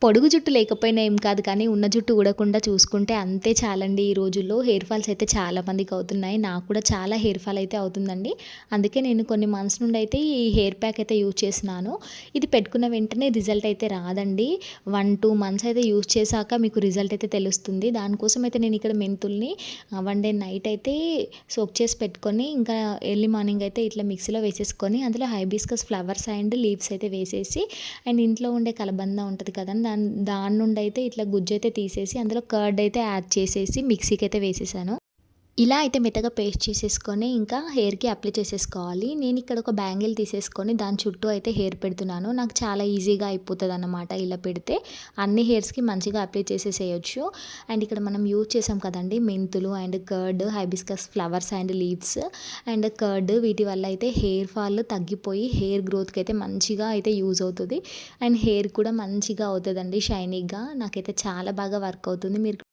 పొడుగు జుట్టు లేకపోయినా ఏం కాదు కానీ ఉన్న జుట్టు ఊడకుండా చూసుకుంటే అంతే చాలండి. ఈ రోజుల్లో హెయిర్ ఫాల్స్ అయితే చాలా మందికి అవుతున్నాయి. నాకు కూడా చాలా హెయిర్ ఫాల్ అయితే అవుతుందండి. అందుకే నేను కొన్ని మంత్స్ నుండి అయితే ఈ హెయిర్ ప్యాక్ అయితే యూజ్ చేస్తున్నాను. ఇది పెట్టుకున్న వెంటనే రిజల్ట్ అయితే రాదండి. 1, 2 మంత్స్ అయితే యూజ్ చేశాక మీకు రిజల్ట్ అయితే తెలుస్తుంది. దానికోసం అయితే నేను ఇక్కడ మెంతుల్ని 1 డే నైట్ అయితే సోక్ చేసి పెట్టుకొని ఇంకా ఎర్లీ మార్నింగ్ అయితే ఇట్లా మిక్సీలో వేసేసుకొని అందులో హైబిస్కస్ ఫ్లవర్స్ అండ్ లీవ్స్ అయితే వేసేసి అండ్ ఇంట్లో ఉండే కలబంద ఉంటది కదండీ! దాని నుండి అయితే ఇట్లా గుజ్జైతే తీసేసి అందులో కర్డ్ అయితే యాడ్ చేసేసి మిక్సీకి అయితే వేసేసాను. ఇలా అయితే మెత్తగా పేస్ట్ చేసేసుకొని ఇంకా హెయిర్‌కి అప్లై చేసేసుకోవాలి. నేను ఇక్కడ ఒక బ్యాంగిల్ తీసేసుకొని దాని చుట్టూ అయితే హెయిర్ పెడుతున్నాను. నాకు చాలా ఈజీగా అయిపోతదన్నమాట ఇలా పెడితే. అన్ని హెయిర్స్‌కి మంచిగా అప్లై చేసేసేయొచ్చు. అండ్ ఇక్కడ మనం యూజ్ చేసాం కదండీ మెంతులు and curd, hibiscus flowers and leaves and curd వీటి వల్ల అయితే హెయిర్ ఫాల్ తగ్గిపోయి హెయిర్ గ్రోత్‌కి అయితే మంచిగా అయితే యూజ్ అవుతది. అండ్ హెయిర్ కూడా మంచిగా అవుతదండి షైనీగా. నాకైతే చాలా బాగా వర్క్ అవుతుంది. మీరు